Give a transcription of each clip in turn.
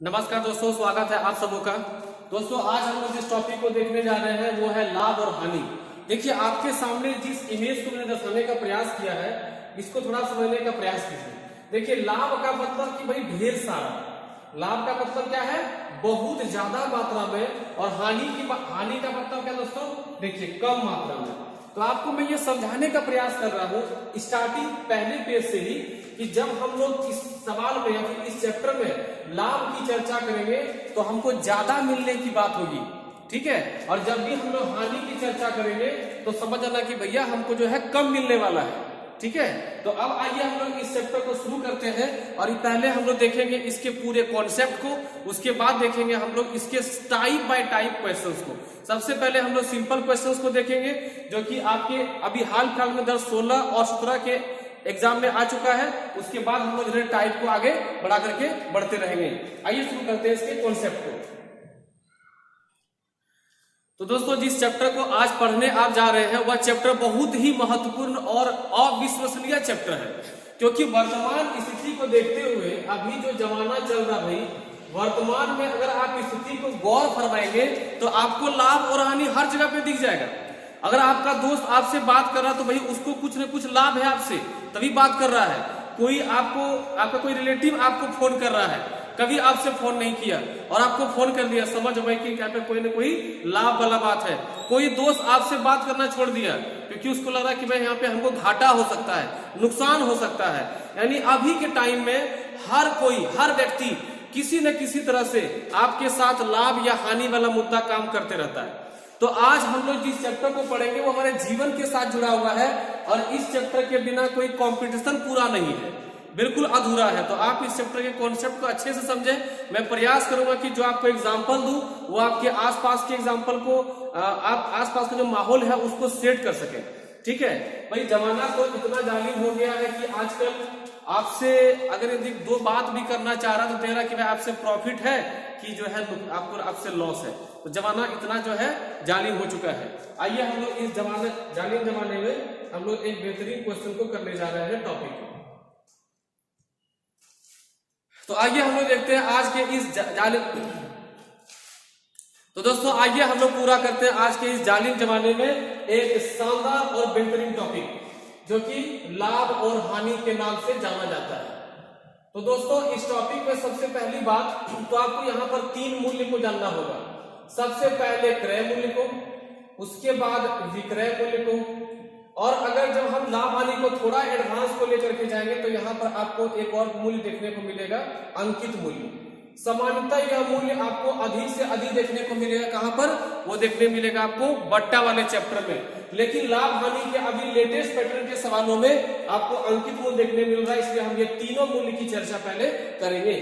नमस्कार दोस्तों, स्वागत है आप सबों का। दोस्तों आज हम लोग जिस टॉपिक को देखने जा रहे हैं वो है लाभ और हानि। देखिए आपके सामने जिस इमेज को मैंने दर्शाने का प्रयास किया है इसको थोड़ा समझने का प्रयास कीजिए। देखिए लाभ का मतलब कि भाई ढेर सारा, लाभ का मतलब क्या है बहुत ज्यादा मात्रा में, और हानि का मतलब क्या दोस्तों, देखिए कम मात्रा में। तो आपको मैं ये समझाने का प्रयास कर रहा हूं स्टार्टिंग पहले पेज से ही कि जब हम लोग इस सवाल में या फिर इस चैप्टर में लाभ की चर्चा करेंगे तो हमको ज्यादा मिलने की बात होगी, ठीक है। और जब भी हम लोग हानि की चर्चा करेंगे तो समझ जाना कि भैया हमको जो है कम मिलने वाला है, ठीक है। तो अब आइए हम लोग इस चैप्टर को शुरू करते हैं और पहले हम लोग देखेंगे इसके पूरे कॉन्सेप्ट को, उसके बाद देखेंगे हम लोग इसके टाइप बाय टाइप क्वेश्चंस को। सबसे पहले हम लोग सिंपल क्वेश्चंस को देखेंगे जो कि आपके अभी हाल फिलहाल में दर्ज 16 और 17 के एग्जाम में आ चुका है। उसके बाद हम लोग टाइप को आगे बढ़ा करके बढ़ते रहेंगे। आइए शुरू करते हैं इसके कॉन्सेप्ट को। तो दोस्तों जिस चैप्टर को आज पढ़ने आप जा रहे हैं वह चैप्टर बहुत ही महत्वपूर्ण और अविश्वसनीय चैप्टर है, क्योंकि वर्तमान स्थिति को देखते हुए अभी जो जमाना चल रहा भाई, वर्तमान में अगर आप स्थिति को गौर फरमाएंगे तो आपको लाभ और हानि हर जगह पे दिख जाएगा। अगर आपका दोस्त आपसे बात कर रहा है तो भाई उसको कुछ न कुछ लाभ है आपसे, तभी बात कर रहा है। कोई आपका कोई रिलेटिव आपको फोन कर रहा है, कभी आपसे फोन नहीं किया और आपको फोन कर दिया, समझ भाई कि क्या पे कोई ना कोई लाभ वाला बात है। कोई दोस्त आपसे बात करना छोड़ दिया क्योंकि उसको लग रहा है कि भाई यहाँ पे हमको घाटा हो सकता है, नुकसान हो सकता है। यानी अभी के टाइम में हर व्यक्ति किसी न किसी तरह से आपके साथ लाभ या हानि वाला मुद्दा काम करते रहता है। तो आज हम लोग जिस चैप्टर को पढ़ेंगे वो हमारे जीवन के साथ जुड़ा हुआ है और इस चैप्टर के बिना कोई कंपटीशन पूरा नहीं है, बिल्कुल अधूरा है। तो आप इस चैप्टर के कॉन्सेप्ट को अच्छे से समझें। मैं प्रयास करूंगा कि जो आपको एग्जांपल दूं वो आपके आसपास के एग्जांपल को आप आसपास का जो माहौल है उसको सेट कर सके, ठीक है। भाई जमाना तो इतना जालिम हो गया है कि आजकल आपसे अगर यदि दो बात भी करना चाह रहा तो तेरा कि भाई आपसे प्रॉफिट है कि जो है आपसे लॉस है। तो जमाना इतना जो है जालिम हो चुका है। आइए हम लोग इस जालिम जमाने में हम लोग एक बेहतरीन क्वेश्चन को करने जा रहे हैं टॉपिक को। तो आइए हम लोग देखते हैं आज के इस जालिम, तो दोस्तों आइए हम लोग पूरा करते हैं आज के इस जालिम जमाने में एक शानदार और बेहतरीन टॉपिक जो कि लाभ और हानि के नाम से जाना जाता है। तो दोस्तों इस टॉपिक में सबसे पहली बात तो आपको यहाँ पर 3 मूल्य को जानना होगा। सबसे पहले क्रय मूल्य को, उसके बाद विक्रय मूल्य को, और अगर जब हम लाभ हानि को थोड़ा एडवांस को लेकर के जाएंगे तो यहाँ पर आपको एक और मूल्य देखने को मिलेगा, अंकित मूल्य। सामान्यतः यह मूल्य आपको अधिक से अधिक देखने को मिलेगा, कहां पर, वो देखने मिलेगा आपको बट्टा वाले चैप्टर में। लेकिन लाभ हानि के अभी लेटेस्ट पैटर्न के सवालों में आपको अंकित मूल्य देखने मिल रहा है, इसलिए हम ये तीनों मूल्य की चर्चा पहले करेंगे।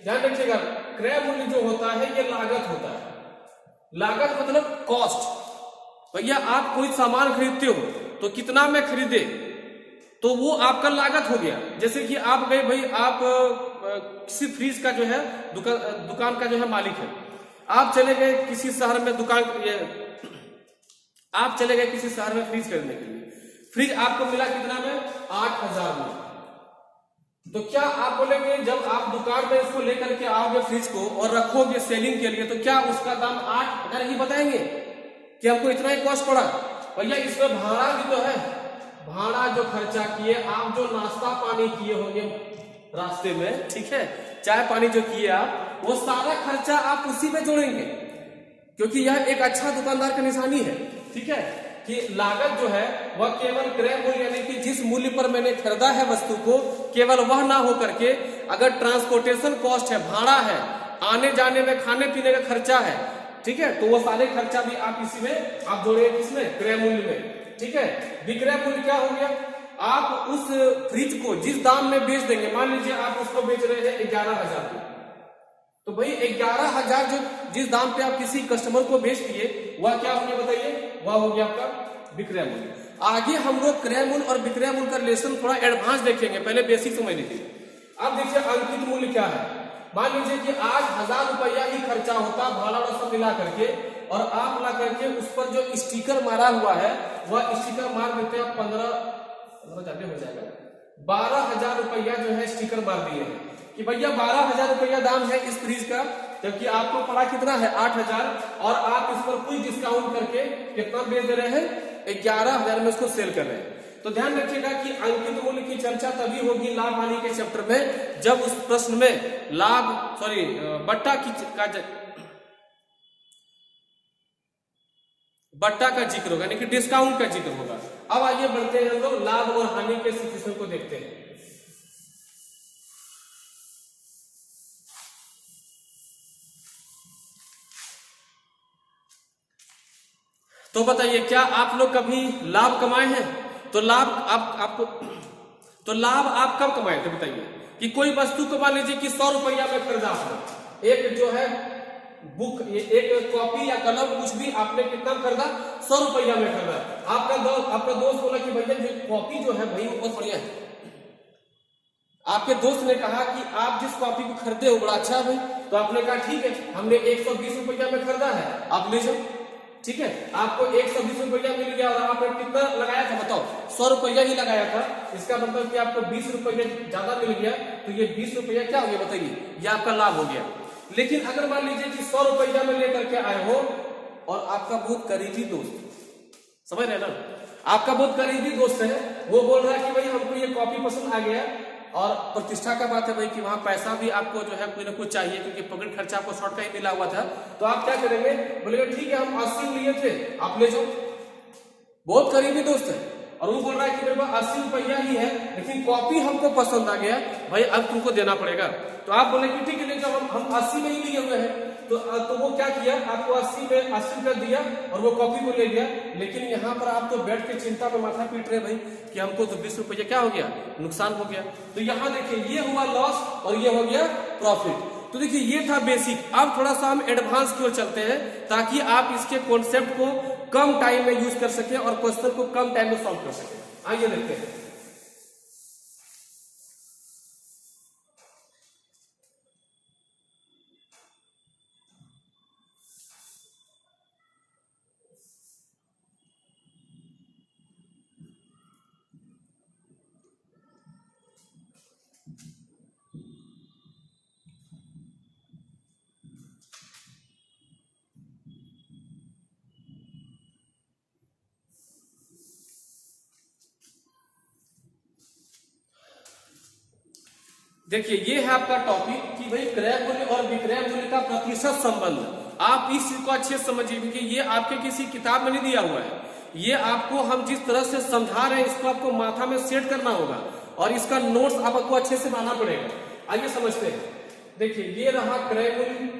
ध्यान रखिएगा, क्रय मूल्य जो होता है ये लागत होता है। लागत मतलब कॉस्ट। भैया आप कोई सामान खरीदते हो तो कितना में खरीदे तो वो आपका लागत हो गया। जैसे कि आप गए भाई, आप किसी फ्रिज का जो है दुकान का जो है मालिक है, आप चले गए किसी शहर में आप चले गए किसी शहर में फ्रिज खरीदने के लिए। फ्रिज आपको मिला कितना में, 8000 में। तो क्या आप बोलेंगे जब आप दुकान में इसको लेकर के आओगे फ्रिज को और रखोगे सेलिंग के लिए तो क्या उसका दाम 8000 ही बताएंगे कि हमको इतना ही कॉस्ट पड़ा? भैया इसमें भाड़ा भी तो है, भाड़ा जो खर्चा किए आप, जो नाश्ता पानी किए होंगे रास्ते में, ठीक है, चाय पानी जो किए आप, वो सारा खर्चा आप उसी में जोड़ेंगे, क्योंकि यह एक अच्छा दुकानदार का निशानी है, ठीक है, कि लागत जो है वह केवल क्रय मूल्य यानी कि जिस मूल्य पर मैंने खरीदा है वस्तु को, केवल वह ना हो करके अगर ट्रांसपोर्टेशन कॉस्ट है, भाड़ा है, आने जाने में खाने पीने का खर्चा है, ठीक है, तो वो सारे खर्चा भी आप इसी में आप जोड़ेंगे, किसमें, क्रय मूल्य में, ठीक है। विक्रय मूल्य क्या हो गया, आप उस फ्रिज को जिस दाम में बेच देंगे, मान लीजिए आप उसको बेच रहे हैं 11,000 में, तो भाई 11,000 जो जिस दाम पे आप किसी कस्टमर को बेच दिए वह क्या हो गया बताइए, वह हो गया आपका विक्रय मूल्य। आगे हम लोग क्रय मूल्य और विक्रय मूल्य का रिलेशन थोड़ा एडवांस देखेंगे, पहले बेसिक समझ लीजिए। अब देखिए अंकित मूल्य क्या है। मान लीजिए कि आज 1000 रुपया ही खर्चा होता भाड़ा और सब मिला करके, और आप ला करके उस पर जो स्टिकर मारा हुआ है वह स्टिकर मार देते हैं 12,000 रुपया जो है स्टिकर मार दिए हैं। कि भैया 12,000 रुपया दाम है इस फ्रिज का, जबकि आपको पड़ा कितना है 8,000, और आप इस पर कुछ डिस्काउंट करके कितना बेच दे रहे हैं 11,000 में इसको सेल कर रहे हैं। तो ध्यान रखिएगा कि अंकित मूल्य की चर्चा तभी होगी लाभ हानि के चैप्टर में जब उस प्रश्न में बट्टा का जिक्र होगा, यानी कि डिस्काउंट का जिक्र होगा। अब आइए बढ़ते हैं हम लोग लाभ और हानि के सिचुएशन को देखते हैं। तो बताइए क्या आप लोग कभी लाभ कमाए हैं? तो लाभ आप कब कमाए थे बताइए? कि कोई वस्तु को मान लीजिए कि 100 रुपया में खरीदा आपने, एक जो है बुक, एक कॉपी या कलम कुछ भी आपने कितना खरीदा 100 रुपया में खरीदा। आपका दोस्त बोला कि भैया जो कॉपी जो है भाई वो बहुत बढ़िया है। आपके दोस्त ने कहा कि आप जिस कॉपी को खरीदे वो बड़ा अच्छा है भाई, तो आपने कहा ठीक है हमने 120 रुपया में खरीदा है, आप ले जाओ। ठीक है, आपको 120 रुपया मिल गया और आपने कितना लगाया था बताओ? 100 रुपया ही लगाया था। इसका मतलब कि आपको 20 रुपया ज्यादा मिल गया, तो ये 20 रुपया क्या हो गया बताइए? ये आपका लाभ हो गया। लेकिन अगर मान लीजिए कि 100 रुपया में लेकर के आए हो और आपका बहुत करीबी दोस्त, समझ रहे ना, आपका बहुत करीबी दोस्त है, वो बोल रहा है कि भाई हमको ये कॉपी पसंद आ गया, और प्रतिष्ठा का बात है भाई कि वहां पैसा भी आपको जो है कोई ना कुछ चाहिए, क्योंकि पॉकेट खर्चा आपको शॉर्ट का ही मिला हुआ था। तो आप क्या करेंगे? बोलेंगे ठीक है हम 80 लिए थे, आप ले जाओ। बहुत करीबी दोस्त है और वो बोल रहा है कि मेरे पास 80 रुपया ही है, लेकिन कॉपी हमको पसंद आ गया भाई, अब तुमको देना पड़ेगा। तो आप बोले कि ठीक है ले जाओ, हम 80 में ही लिए हुए हैं। तो वो क्या किया, आपको 80 में 80 रुपया दिया और वो कॉपी को ले गया। लेकिन यहाँ पर आप तो बैठ के चिंता में माथा पीट रहे भाई कि हमको तो 20 रुपया क्या हो गया, नुकसान हो गया। तो यहाँ देखिए ये हुआ लॉस और ये हो गया प्रॉफिट। तो देखिए ये था बेसिक। अब थोड़ा सा हम एडवांस की ओर चलते हैं ताकि आप इसके कॉन्सेप्ट को कम टाइम में यूज कर सके और क्वेश्चन को कम टाइम में सॉल्व कर सके। आइए देखते हैं। देखिए ये है आपका टॉपिक कि भाई क्रय मूल्य और विक्रय मूल्य का प्रतिशत संबंध। आप इस चीज को अच्छे से समझिए क्योंकि ये आपके किसी किताब में नहीं दिया हुआ है। ये आपको हम जिस तरह से समझा रहे हैं इसको आपको माथा में सेट करना होगा और इसका नोट्स आपको अच्छे से बनाना पड़ेगा। आइए समझते हैं। देखिए ये रहा क्रय मूल्य,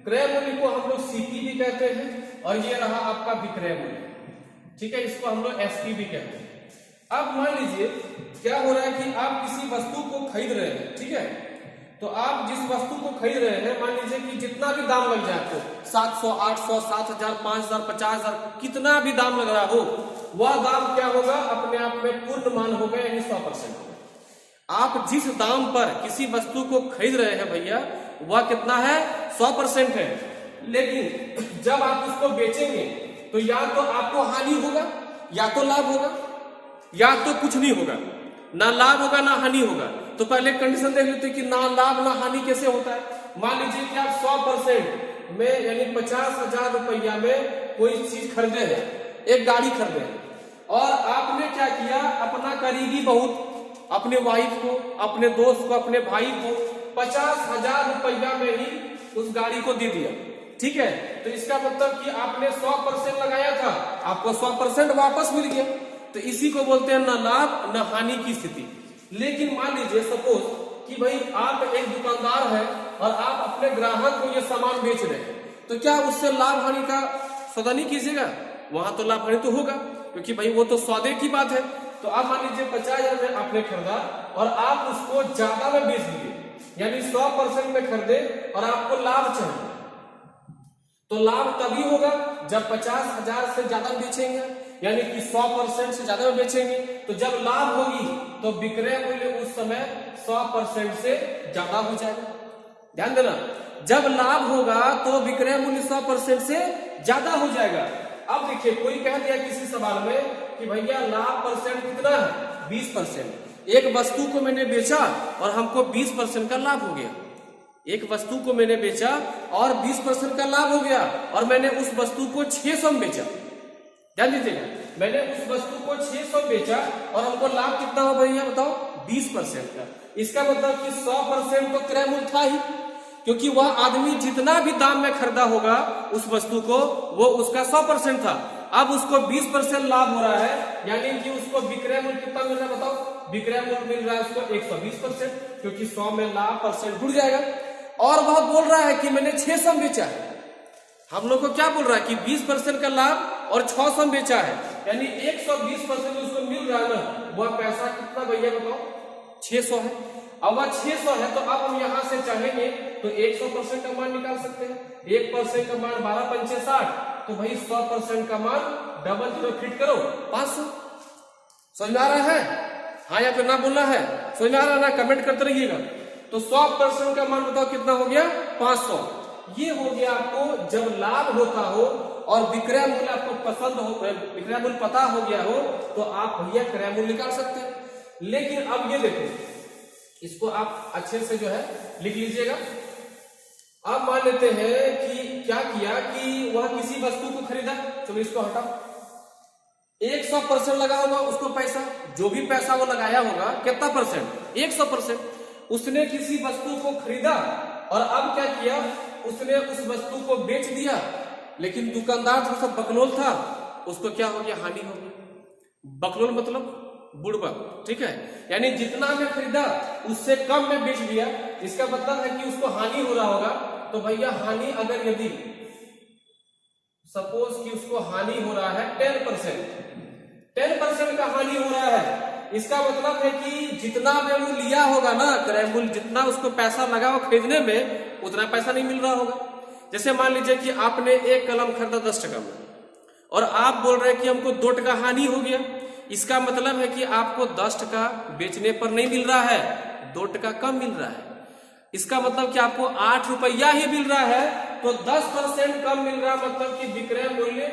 क्रय मूल्य को हम लोग सीपी भी कहते हैं, और ये रहा आपका विक्रय मूल्य। ठीक है, इसको हम लोग एसपी भी कहते हैं। अब मान लीजिए क्या हो रहा है कि आप किसी वस्तु को खरीद रहे हैं, ठीक है, तो आप जिस वस्तु को खरीद रहे हैं मान लीजिए कि जितना भी दाम लग जाए आपको 700, 800, 7,000, 5,000, 50,000, कितना भी दाम लग रहा हो, वह दाम क्या होगा अपने आप में पूर्ण मान होगा, यानी 100% होगा। आप जिस दाम पर किसी वस्तु को खरीद रहे हैं भैया वह कितना है 100% है। लेकिन जब आप उसको बेचेंगे तो या तो आपको हानि होगा या तो लाभ होगा, या तो कुछ नहीं होगा, ना लाभ होगा ना हानि होगा। तो पहले कंडीशन देख लेते हैं कि ना लाभ ना हानि कैसे होता है। मान लीजिए कि आप 100% में यानी 50,000 रुपया में कोई चीज खरीदे हैं, एक गाड़ी खरीदे हैं, और आपने क्या किया अपना करीबी बहुत अपने वाइफ को, अपने दोस्त को, अपने भाई को 50,000 रुपया में ही उस गाड़ी को दे दिया। ठीक है, तो इसका मतलब कि आपने 100% लगाया था, आपको 100% वापस मिल गया। तो इसी को बोलते हैं न लाभ न हानि की स्थिति। लेकिन मान लीजिए सपोज कि भाई आप एक दुकानदार है और आप अपने ग्राहक को ये सामान बेच रहे हैं, तो क्या उससे लाभ हानि का सौदा नहीं कीजिएगा? वहां तो लाभ हानि तो होगा क्योंकि भाई वो तो सौदे की बात है। तो आप मान लीजिए 50,000 में आपने खरीदा और आप उसको ज्यादा में बेच दिए, यानी 100% में खरीदे और आपको लाभ चाहिए। तो लाभ तभी होगा जब 50,000 से ज्यादा बेचेंगे, यानी कि 100% से ज्यादा में बेचेंगे। तो जब लाभ होगी तो विक्रय मूल्य उस समय 100% से ज्यादा हो जाएगा। ध्यान देना, जब लाभ होगा तो विक्रय मूल्य 100% से ज्यादा हो जाएगा। अब देखिए कोई कह दिया किसी सवाल में कि भैया लाभ परसेंट कितना है 20%, एक वस्तु को मैंने बेचा और हमको 20% का लाभ हो गया। एक वस्तु को मैंने बेचा और 20% का लाभ हो गया और मैंने उस वस्तु को 600 में बेचा। ध्यान दीजिएगा, मैंने उस वस्तु को 600 बेचा और हमको लाभ कितना हो भैया बताओ? 20% का। इसका मतलब कि 100% तो क्रय मूल्य था ही, क्योंकि वह आदमी जितना भी दाम में खरीदा होगा उस वस्तु को, वो उसका 100% था। अब उसको 20% लाभ हो रहा है, यानी कि उसको विक्रय मूल्य कितना मिल रहा है बताओ? विक्रय मूल्य मिल रहा है उसको 120%, क्योंकि 100 में लाभ परसेंट जुड़ जाएगा। और वह बोल रहा है कि मैंने 600 में बेचा है। हम लोग को क्या बोल रहा है कि 20% का लाभ और 600 में बेचा है, यानी 120% उसको मिल रहा है ना, वह पैसा कितना भैया बताओ? 600 है। अब वह 600 है तो अब हम यहां से चाहेंगे तो 100% का मान निकाल सकते हैं। 1% का मान 12 पंचे 60, तो भाई 100% का मान डबल 0 फिट करो 500। समझ में आ रहा है? हाँ या फिर ना बोलना है? समझ में आ रहा है ना? कमेंट करते रहिएगा। तो 100% का मान बताओ कितना हो गया? 500। ये हो गया आपको जब लाभ होता हो और विक्रय मूल्य आपको पसंद हो, विक्रय मूल्य पता हो गया हो, तो आप भैया क्रय मूल्य निकाल सकते हैं। लेकिन अब ये देखो, इसको आप अच्छे से जो है लिख लीजिएगा। अब मान लेते हैं कि क्या किया कि वह किसी वस्तु को खरीदा, चलो इसको हटाओ। 100% लगा होगा उसको पैसा, जो भी पैसा वो लगाया होगा कितना परसेंट? 100%। उसने किसी वस्तु को खरीदा और अब क्या किया, उसने उस वस्तु को बेच दिया, लेकिन दुकानदार जो सब बकलोल था उसको क्या हो गया? हानि हो गई। बकलोल मतलब बुड़बक, ठीक है, यानी जितना में खरीदा उससे कम में बेच दिया। इसका मतलब है कि उसको हानि हो रहा होगा। तो भैया हानि अगर यदि सपोज कि उसको हानि हो रहा है 10% का हानि हो रहा है, इसका मतलब है कि जितना में वो लिया होगा ना क्रय मूल्य, जितना उसको पैसा लगा हो खरीदने में, उतना पैसा नहीं मिल रहा होगा। जैसे मान लीजिए कि आपने एक कलम खरीदा 10 टका में और आप बोल रहे हैं कि हमको 2 टका हानि हो गया। इसका मतलब है कि आपको 10 टका बेचने पर नहीं मिल रहा है, 2 टका कम मिल रहा है। इसका मतलब कि आपको 8 रुपया ही मिल रहा है, तो 10% कम मिल रहा, मतलब कि विक्रय मूल्य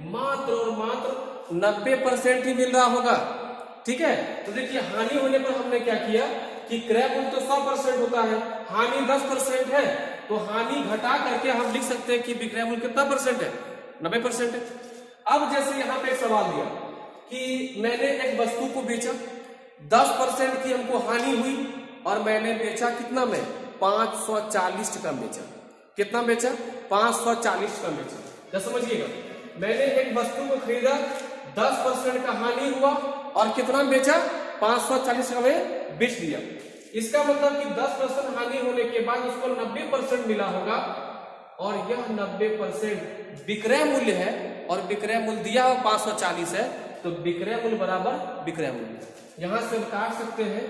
मात्र और मात्र 90% ही मिल रहा होगा। ठीक है, तो देखिए हानि होने पर हमने क्या किया कि क्रय मूल्य तो 100% होता है, हानि 10% है, तो हानि घटा करके हम लिख सकते हैं कि विक्रय मूल्य कितना परसेंट है? 90% है। अब जैसे यहाँ पे एक सवाल दिया कि मैंने एक वस्तु को बेचा, 10% की हमको हानि हुई और मैंने बेचा कितना में? 540 टका बेचा। कितना बेचा? 540 टका बेचा। क्या समझिएगा, मैंने एक वस्तु को खरीदा, 10% का हानि हुआ और कितना बेचा? 540 टका में बेच दिया। इसका मतलब कि 10% हानि होने के बाद उसको 90% मिला होगा और यह 90% विक्रय मूल्य है और विक्रय मूल्य दिया हो 540 है, तो विक्रय मूल्य बराबर विक्रय मूल्य। यहां से हम काट सकते हैं,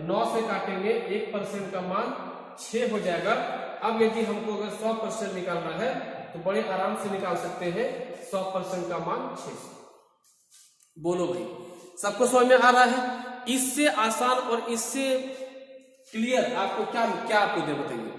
9 से काटेंगे 1% का मान 6 हो जाएगा। अब यदि हमको अगर 100% निकालना है तो बड़े आराम से निकाल सकते हैं, 100% का मान 600। बोलो भाई, सबको समझ में आ रहा है? इससे आसान और इससे क्लियर आपको क्या आपको दे बताइए?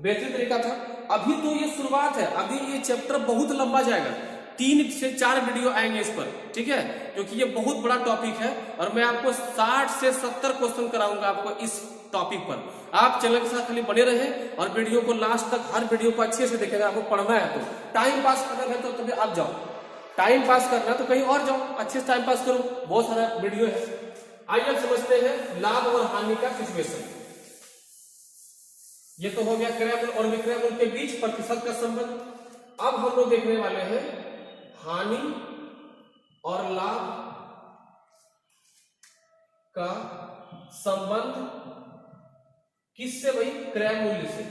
बेहतरीन तरीका था। अभी तो ये शुरुआत है, अभी ये चैप्टर बहुत लंबा जाएगा, 3 से 4 वीडियो आएंगे इस पर, ठीक है, क्योंकि ये बहुत बड़ा टॉपिक है और मैं आपको 60 से 70 क्वेश्चन कराऊंगा आपको इस टॉपिक पर। आप चैनल के साथ खाली बने रहे और वीडियो को लास्ट तक, हर वीडियो को अच्छे से देखेंगे। आपको पढ़ना है तो टाइम पास करना है तो तभी आप जाओ, टाइम पास करना है तो कहीं और जाओ, अच्छे से टाइम पास करो, बहुत सारा वीडियो है। आइए अब समझते हैं लाभ और हानि का सिचुएशन। ये तो हो गया क्रय मूल्य और विक्रय मूल्य के बीच प्रतिशत का संबंध। अब हम लोग देखने वाले हैं हानि और लाभ का संबंध किससे भाई? क्रय मूल्य से।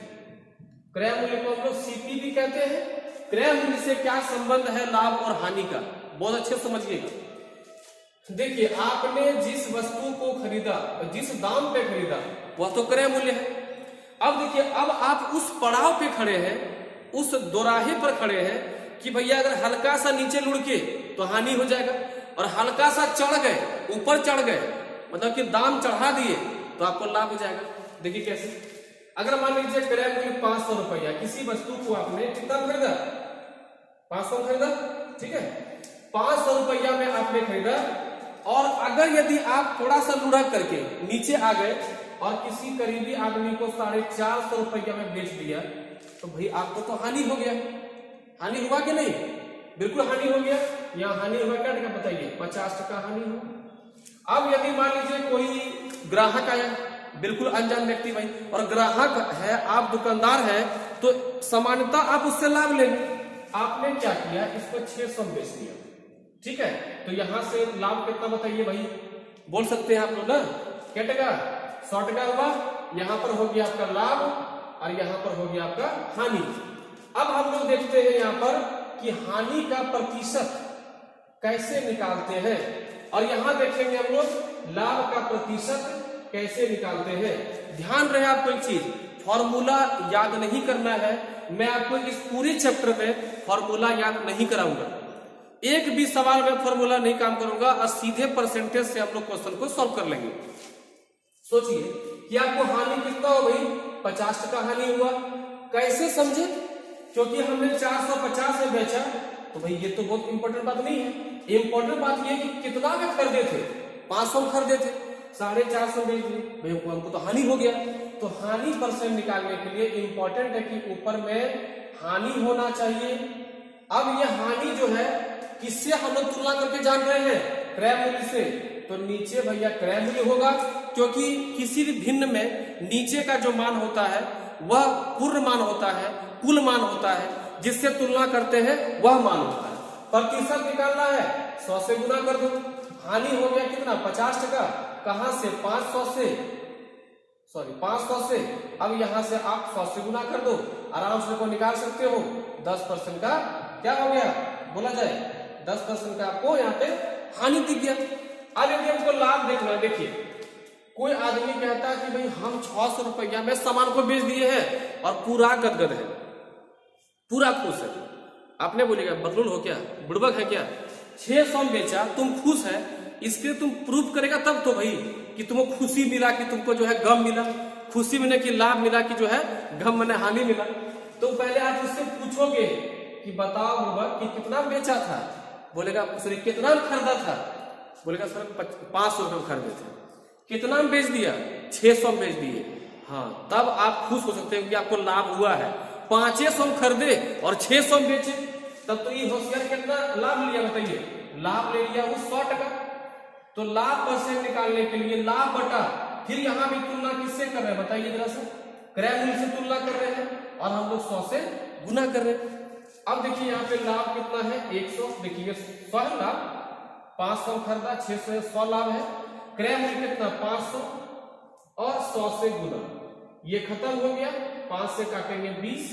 क्रय मूल्य को हम लोग सीपी भी कहते हैं। क्रय मूल्य से क्या संबंध है लाभ और हानि का? बहुत अच्छे से समझिएगा। देखिए, आपने जिस वस्तु को खरीदा, जिस दाम पे खरीदा, वह तो क्रय मूल्य है। अब देखिए, अब आप उस पड़ाव पे खड़े हैं, उस दोराहे पर खड़े हैं कि भैया अगर हल्का सा नीचे लुढ़के तो हानि हो जाएगा और हल्का सा चढ़ गए, ऊपर चढ़ गए, मतलब कि दाम चढ़ा दिए तो आपको लाभ हो जाएगा। देखिए कैसे, अगर मान लीजिए क्रय मूल्य 500 रुपया, किसी वस्तु को आपने कितना खरीदा? 500 खरीदा, ठीक है, 500 रुपया में आपने खरीदा और अगर यदि आप थोड़ा सा लुढ़क करके नीचे आ गए और किसी करीबी आदमी को 450 रुपया में बेच दिया, तो भाई आपको तो हानि हो गया। हानि हुआ कि नहीं? बिल्कुल हानि हो गया। यहाँ हानि हुआ क्या टका बताइए? 50% हानि हुआ। अब यदि मान लीजिए कोई ग्राहक आया, बिल्कुल अनजान व्यक्ति भाई, और ग्राहक है, आप दुकानदार है, तो सामान्यतः आप उससे लाभ लेंगे। आपने क्या किया? इसको 600 में बेच दिया, ठीक है। तो यहां से लाभ कितना बताइए भाई? बोल सकते हैं आप लोग ना, क्या टका? 100 टका हुआ। यहां पर हो गया आपका लाभ और यहां पर हो गया आपका हानि। अब हम लोग देखते हैं यहां पर कि हानि का प्रतिशत कैसे निकालते हैं, और यहां देखेंगे हम लोग लाभ का प्रतिशत कैसे निकालते हैं। ध्यान रहे आपको एक चीज, फॉर्मूला याद नहीं करना है। मैं आपको इस पूरे चैप्टर में फॉर्मूला याद नहीं कराऊंगा। एक भी सवाल में फॉर्मूला नहीं काम करूंगा और सीधे परसेंटेज से हम लोग क्वेश्चन को सॉल्व कर लेंगे। सोचिए कि आपको हानि कितना हो भाई? 50% हानि हुआ। कैसे समझे? क्योंकि हमने 450 में बेचा, तो भाई ये तो बहुत इंपॉर्टेंट बात नहीं है। इंपॉर्टेंट बात ये कि कितना में खरीदे थे? 500 में खरीदे थे, 450 बेच दिए, भाई हमको तो हानि हो गया। तो हानि परसेंट निकालने के लिए इंपॉर्टेंट है कि ऊपर में हानि होना चाहिए। अब ये हानि जो है किससे हम लोग तुलना करके जान रहे हैं? क्रय मूल्य से। तो नीचे भैया क्रय मूल्य होगा, क्योंकि किसी भी भिन्न में नीचे का जो मान होता है वह पूर्ण मान होता है, कुल मान होता है, जिससे तुलना करते हैं वह मान होता है। प्रतिशत निकालना है, 100 से गुना कर दो। हानि हो गया कितना? 50%। कहां से? 500 से, सॉरी 500 से। अब यहां से आप 100 से गुना कर दो, आराम से को निकाल सकते हो। 10% का क्या हो गया? बोला जाए 10% का आपको यहाँ पे हानि दिख गया। अब यदि हमको लाभ देखना, देखिए कोई आदमी कहता है कि भाई हम 600 रुपया में सामान को बेच दिए हैं और पूरा गदगद है, पूरा खुश है। आपने बोलेगा बदलूल हो क्या, बुड़बक है क्या? 600 में बेचा, तुम खुश है, इसके लिए तुम प्रूफ करेगा तब तो भाई कि तुमको खुशी मिला, कि तुमको जो है गम मिला। खुशी मिले कि लाभ मिला, कि जो है गम मैंने हानि मिला। तो पहले आप उससे पूछोगे कि बताओ बुड़बक कि कितना बेचा था? बोलेगा सर कितना खरीदा था? बोलेगा सर 500 रुपये में खरीदे थे। कितना में बेच दिया? 600 में बेच दिए। हाँ, तब आप खुश हो सकते हैं कि आपको लाभ हुआ है। 500 में खरीदे और 600 में बेचे, तब तो ये होशियार कितना लाभ लिया बताइए? लाभ ले लिया वो 100%। तो लाभ परसेंट निकालने के लिए लाभ बटा, फिर यहां भी तुलना किससे कर रहे हैं बताइए जरा से? क्रय मूल्य से तुलना कर रहे हैं और हम लोग 100 से गुना कर रहे हैं। अब देखिए यहाँ पे लाभ कितना है? 100। देखिए 100 है लाभ, 500 खरीदा, 600 100 लाभ है। क्रय मूल्य कितना? 500 और 100 से गुना, ये खत्म हो गया। 5 से काटेंगे 20,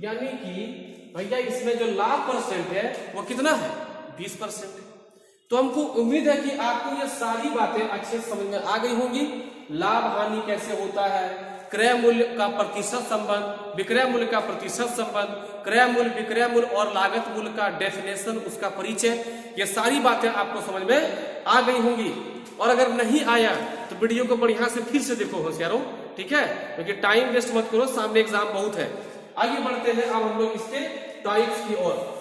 यानी कि भैया इसमें जो लाभ परसेंट है वो कितना है? 20%। तो हमको उम्मीद है कि आपको ये सारी बातें अच्छे समझ में आ गई होंगी। लाभ हानि कैसे होता है, क्रय मूल्य का प्रतिशत संबंध, विक्रय मूल्य का प्रतिशत संबंध, क्रय मूल्य, विक्रय मूल्य और लागत मूल्य का डेफिनेशन, उसका परिचय, ये सारी बातें आपको समझ में आ गई होंगी। और अगर नहीं आया तो वीडियो को बढ़िया से फिर से देखो होशियारों, ठीक है? क्योंकि टाइम वेस्ट मत करो, सामने एग्जाम बहुत है। आगे बढ़ते हैं अब हम लोग इसके टाइप्स की ओर।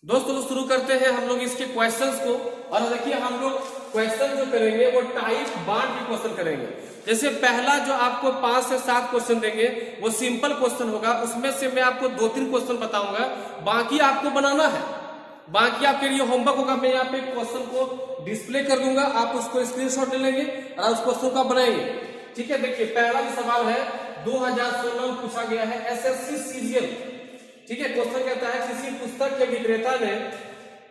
दोस्तों तो शुरू करते हैं हम लोग इसके क्वेश्चंस को। और देखिए हम लोग क्वेश्चन जो करेंगे वो टाइप बांट के क्वेश्चन करेंगे। जैसे पहला जो आपको 5 से 7 क्वेश्चन देंगे वो सिंपल क्वेश्चन होगा, उसमें से मैं आपको 2-3 क्वेश्चन बताऊंगा, बाकी आपको बनाना है। बाकी आपके लिए होमवर्क होगा, मैं यहाँ पे क्वेश्चन को डिस्प्ले कर दूंगा, आप उसको स्क्रीनशॉट ले लेंगे और उस क्वेश्चन को बनाएंगे, ठीक है? देखिए पहला जो सवाल है 2016 में पूछा गया है, एसएससी सीरियल, ठीक है? क्वेश्चन कहता है किसी पुस्तक के विक्रेता ने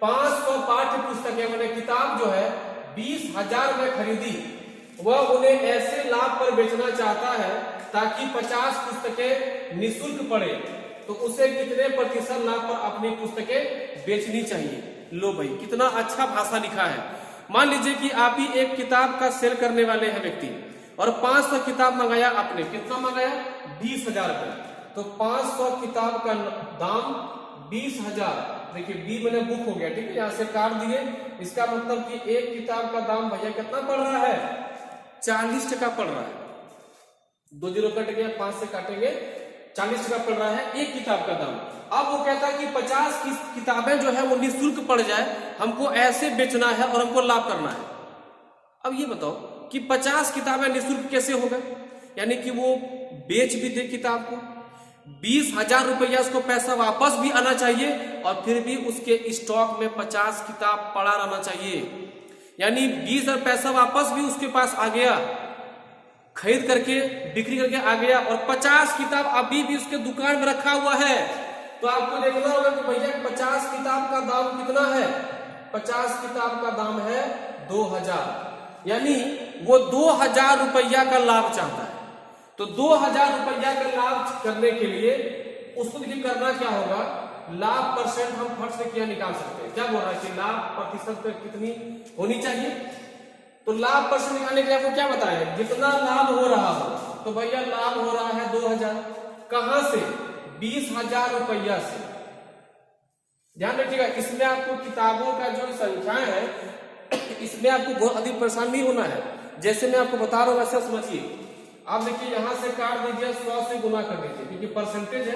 500 पाठ्य पुस्तकें मैंने किताब जो है 20,000 में खरीदी, वह उन्हें ऐसे लाभ पर बेचना चाहता है ताकि 50 पुस्तकें निःशुल्क पड़े, तो उसे कितने प्रतिशत लाभ पर अपनी पुस्तकें बेचनी चाहिए? लो भाई कितना अच्छा भाषा लिखा है। मान लीजिए कि आप ही एक किताब का सेल करने वाले हैं व्यक्ति और 500 किताब मंगाया आपने, कितना मंगाया? 20,000 रुपए। तो 500 किताब का दाम 20,000। देखिए बी मैंने बुक हो गया, ठीक है? यहाँ से काट दिए, इसका मतलब कि एक किताब का दाम भैया कितना पड़ रहा है? 40 टका पड़ रहा है। 2 जीरो कट गया, 5 से काटेंगे, 40 टका पड़ रहा है एक किताब का दाम। अब वो कहता है कि 50 किताबें जो है वो निःशुल्क पड़ जाए, हमको ऐसे बेचना है और हमको लाभ करना है। अब ये बताओ कि 50 किताबें निःशुल्क कैसे होगा, यानी कि वो बेच भी दे किताब को, 20,000 रुपया उसको पैसा वापस भी आना चाहिए और फिर भी उसके स्टॉक में 50 किताब पड़ा रहना चाहिए, यानी 20,000 पैसा वापस भी उसके पास आ गया, खरीद करके बिक्री करके आ गया, और 50 किताब अभी भी उसके दुकान में रखा हुआ है। तो आपको देखना होगा कि भैया 50 किताब का दाम कितना है, 50 किताब का दाम है 2,000, यानी वो 2,000 रुपया का लाभ चाहता है। तो 2,000 रुपया का लाभ करने के लिए उसको देखिए करना क्या होगा, लाभ परसेंट हम फट से क्या निकाल सकते हैं, क्या बोल रहा है कि लाभ प्रतिशत पे कितनी होनी चाहिए। तो लाभ परसेंट निकालने के लिए आपको क्या बताया, जितना लाभ हो रहा हो, तो भैया लाभ हो रहा है 2,000, कहां से, 20,000 रुपया से। ध्यान रखिएगा, इसमें आपको किताबों का जो संख्या है इसमें आपको बहुत अधिक परेशान नहीं होना है, जैसे मैं आपको बता रहा हूं वैसे समझिए। आप देखिए यहां से काट दीजिए, 100 से गुना कर दीजिए, क्योंकि परसेंटेज है,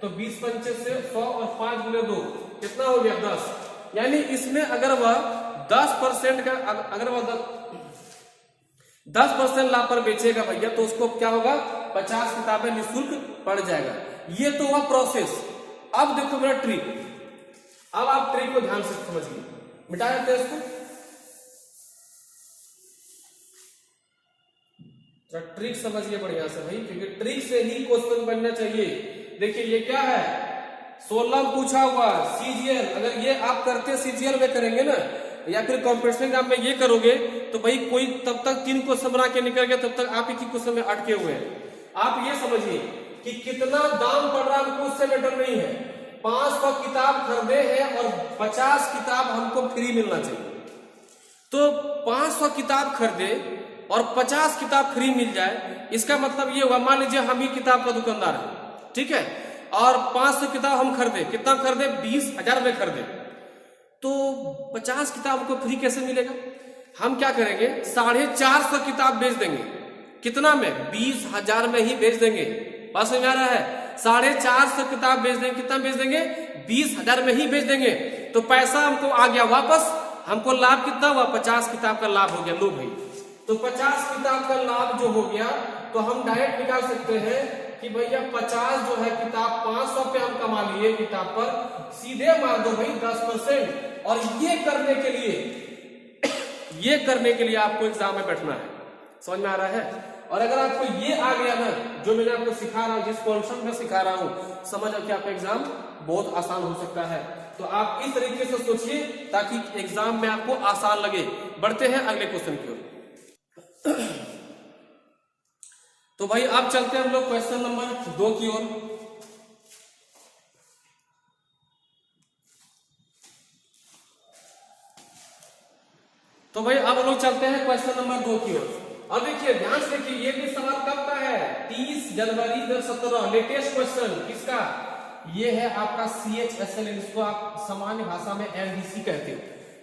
तो 20 पंचे से 100 और 5 गुने 2 कितना हो गया 10, यानी इसमें अगर वह 10% का अगर वह 10% लाभ पर बेचेगा भैया, तो उसको क्या होगा, 50 किताबें निःशुल्क पड़ जाएगा। ये तो हुआ प्रोसेस। अब देखो मेरा ट्रिक, अब आप ट्रिक को ध्यान से समझिए, मिटा देते हैं इसको। ट्रिक समझिए बढ़िया से भाई, क्योंकि ट्रिक से ही क्वेश्चन बनना चाहिए। देखिए ये क्या है, 16 पूछा हुआ सीजीएल, अगर ये आप करते सीजीएल में करेंगे ना, या फिर कॉम्पिटिशन एग्जाम में ये करोगे, तो भाई कोई तब तक 3 क्वेश्चन बना के निकल गया, तब तक आप एक ही क्वेश्चन में अटके हुए हैं। आप ये समझिए कि कितना दाम पड़ रहा है हमको उससे मैटर नहीं है, 500 किताब खरीदे हैं और 50 किताब हमको फ्री मिलना चाहिए। तो 500 किताब खरीदे और 50 किताब फ्री मिल जाए, इसका मतलब ये हुआ, मान लीजिए हम ही किताब का दुकानदार है, ठीक है, और 500 किताब हम खरीदे, कितना खरीदे, 20,000 में खरीदे, तो 50 किताब को फ्री कैसे मिलेगा। हम क्या करेंगे, 450 किताब बेच देंगे, कितना में, 20,000 में ही बेच देंगे। बात समझ में आ रहा है, 450 किताब बेच देंगे, कितना बेच देंगे, 20,000 में ही बेच देंगे, तो पैसा हमको आ गया वापस, हमको लाभ कितना हुआ, 50 किताब का लाभ हो गया। लो भाई, तो 50 किताब का लाभ जो हो गया, तो हम डायरेक्ट निकाल सकते हैं कि भैया 50 जो है किताब 500 पे हम कमा लिए किताब पर, सीधे मार दो भाई 10%। और ये करने के लिए आपको एग्जाम में बैठना है, समझ में आ रहा है। और अगर आपको ये आ गया ना, जो मैंने आपको सिखा रहा हूं, जिस कॉन्सेप्ट में सिखा रहा हूं, समझ कि आपका एग्जाम बहुत आसान हो सकता है। तो आप इस तरीके से सोचिए ताकि एग्जाम में आपको आसान लगे। बढ़ते हैं अगले क्वेश्चन की ओर। तो भाई अब चलते हैं हम लोग क्वेश्चन नंबर 2 की ओर। तो भाई अब हम लोग चलते हैं क्वेश्चन नंबर 2 की ओर। और देखिए ध्यान से देखिए, ये भी सवाल कब का है, 30 जनवरी 2017, लेटेस्ट क्वेश्चन किसका, ये है आपका CHSL, इसको आप सामान्य भाषा में MVC कहते हो,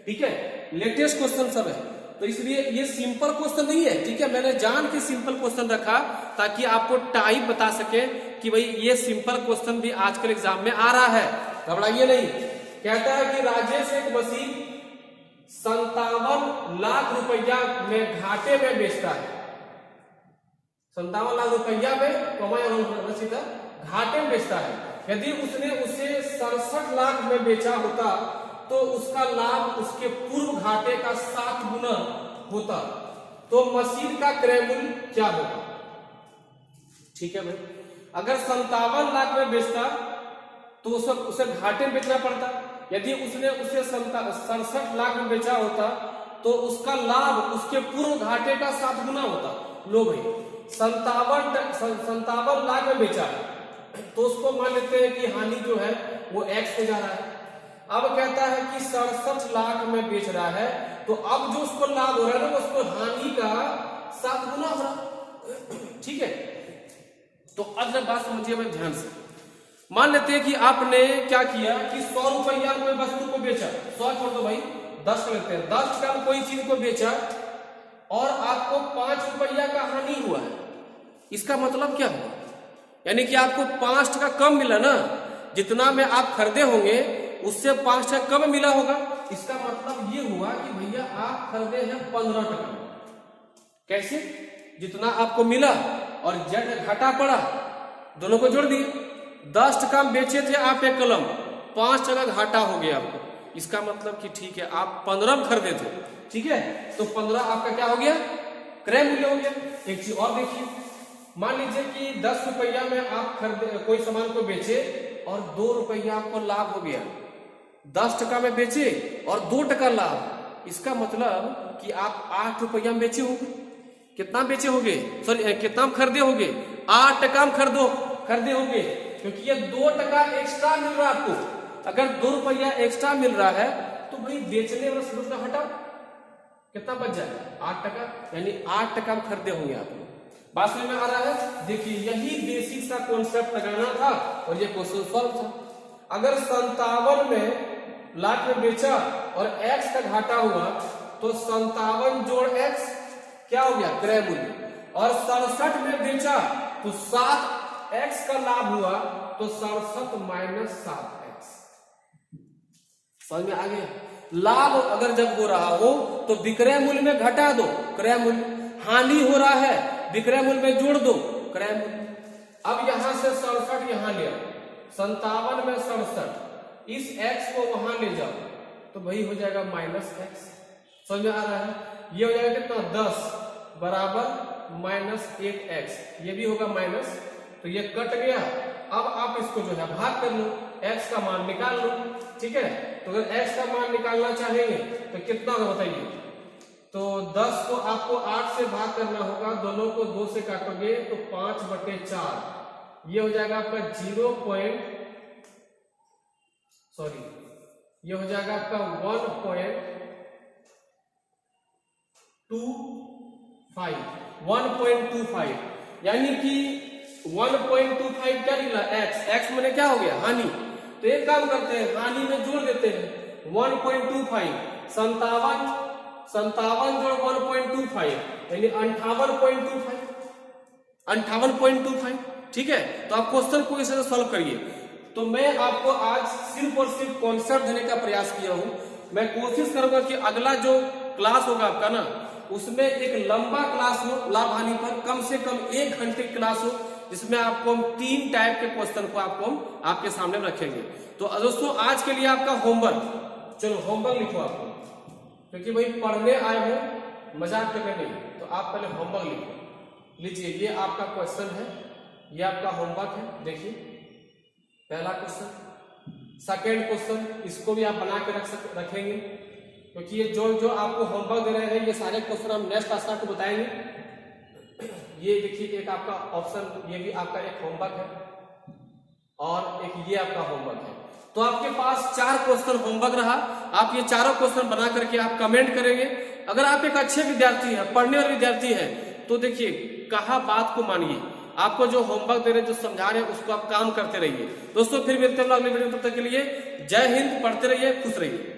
ठीक है, लेटेस्ट क्वेश्चन सब है। तो इसलिए ये सिंपल क्वेश्चन नहीं है, ठीक है, मैंने जान के सिंपल क्वेश्चन रखा ताकि आपको टाइप बता सके कि भाई ये सिंपल क्वेश्चन भी आजकल एग्जाम में आ रहा है, घबराइए नहीं। कहता है कि राजेश एक मशीन 57 लाख रुपया में घाटे में बेचता है, 57 लाख रुपया में कमाई घाटे में बेचता है। यदि उसने उसे 67 लाख में बेचा होता तो उसका लाभ उसके पूर्व घाटे का 7 गुना होता, तो मशीन का क्रय मूल्य क्या होगा। ठीक है भाई, अगर 57 लाख में बेचता तो उसे घाटे में बेचना पड़ता, यदि उसने उसे 67 लाख में बेचा होता तो उसका लाभ उसके पूर्व घाटे का 7 गुना होता। लो भाई, 57 लाख में बेचा है तो उसको मान लेते हैं कि हानि जो है वो x पे जा रहा है। अब कहता है कि 67 लाख में बेच रहा है, तो अब जो उसको लाभ हो रहा है ना उसको हानि का 7 गुना हो रहा। ठीक है, तो अब बात समझिए मैं ध्यान से। मान लेते हैं कि आपने क्या किया कि 100 रुपया कोई वस्तु को बेचा, 100 छोड़ दो भाई 10 लेते हैं, 10 का कोई चीज को बेचा और आपको 5 रुपया का हानि हुआ है। इसका मतलब क्या हुआ, यानी कि आपको 5 टका कम मिला ना, जितना में आप खरीदे होंगे उससे 5 टका कम मिला होगा। इसका मतलब ये हुआ कि भैया आप खरीदे हैं 15 टका, कैसे? जितना आपको मिला और जब घाटा पड़ा दोनों को जोड़ दिए। 10 टका में बेचे थे आप एक कलम, 5 टका घाटा हो गया आपको। इसका मतलब कि ठीक है आप 15 में खरीदे थे, ठीक है, तो 15 आपका क्या हो गया? क्रय मूल्य हो गया। एक चीज और देखिए, मान लीजिए कि 10 रुपया में आप खरीदे कोई सामान को बेचे और 2 रुपया आपको लाभ हो गया। 10 टका में बेचे और 2 टका लाभ, इसका मतलब कि आप 8 रुपया में बेचे होंगे। कितना बेचे होंगे? सॉरी, कितना में खरीदे होंगे? 8 टका में खरीदे होंगे, क्योंकि ये 2 टका एक्स्ट्रा मिल रहा है आपको। अगर 2 रुपया एक्स्ट्रा मिल रहा है तो भाई बेचने वाला से दूसरा हटाओ, कितना बच जाएगा? 8 टका, यानी 8 टका में खरीदे होंगे आप लोग। बात समझ में आ रहा है? देखिए यही बेसिक सा कॉन्सेप्ट लगाना था और ये क्वेश्चन सॉल्व था। अगर 57 में लाख में बेचा और x का घाटा हुआ तो 57 जोड़ x क्या हो गया? क्रय मूल्य। और 67 में बेचा तो 7x का लाभ हुआ तो 67 माइनस 7x। समझ में आ गया? लाभ अगर जब हो रहा हो तो विक्रय मूल्य में घटा दो क्रय मूल्य, हानि हो रहा है विक्रय मूल्य में जोड़ दो क्रय मूल्य। अब यहां से 67 यहां ले आओ, 57 में 67, इस x को वहां ले जाओ तो वही हो जाएगा माइनस x। समझ में आ रहा है? ये हो जाएगा कितना? 10 बराबर माइनस 8x, ये भी होगा माइनस, तो ये कट गया। अब आप इसको जो है भाग कर लो, x का मान निकाल लो, ठीक है। तो अगर x का मान निकालना चाहेंगे तो कितना होगा बताइए? तो 10 को आपको 8 से भाग करना होगा, दोनों को 2 से काटोगे तो 5/4, ये हो जाएगा आपका ये हो जाएगा आपका 1.25, यानी कि 1.25 क्या निकला? x मैंने क्या हो गया? हानि। तो एक काम करते हैं, हानि में जोड़ देते हैं 1.25, 57 जोड़ 1.25 यानी 58.25, ठीक है। तो आप क्वेश्चन को इसे सॉल्व करिए। तो मैं आपको आज सिर्फ और सिर्फ कॉन्सेप्ट देने का प्रयास किया हूं। मैं कोशिश करूंगा कि अगला जो क्लास होगा आपका ना, उसमें एक लंबा क्लास हो, लाभ हानि पर कम से कम 1 घंटे की क्लास हो, जिसमें आपको हम 3 टाइप के क्वेश्चन को आपके सामने रखेंगे। तो दोस्तों आज के लिए आपका होमवर्क, चलो होमवर्क लिखो आपको, क्योंकि भाई पढ़ने आए हो मजाक करने नहीं, तो आप पहले होमवर्क लिखो। लीजिए ये आपका क्वेश्चन है, ये आपका होमवर्क है। देखिए पहला क्वेश्चन, सेकेंड क्वेश्चन, इसको भी आप बना के रखेंगे, क्योंकि ये जो आपको होमवर्क दे रहे हैं ये सारे क्वेश्चन हम नेक्स्ट क्लास में आपको बताएंगे। ये देखिए एक आपका ऑप्शन, ये भी आपका एक होमवर्क है और एक ये आपका होमवर्क है। तो आपके पास 4 क्वेश्चन होमवर्क रहा। आप ये चारों क्वेश्चन बना करके आप कमेंट करेंगे। अगर आप एक अच्छे विद्यार्थी हैं, पढ़ने वाले विद्यार्थी हैं, तो देखिए कहा बात को मानिए, आपको जो होमवर्क दे रहे हैं, जो समझा रहे हैं, उसको आप काम करते रहिए। दोस्तों फिर मिलते हैं अगले वीडियो में, तब तक के लिए जय हिंद, पढ़ते रहिए, खुश रहिए।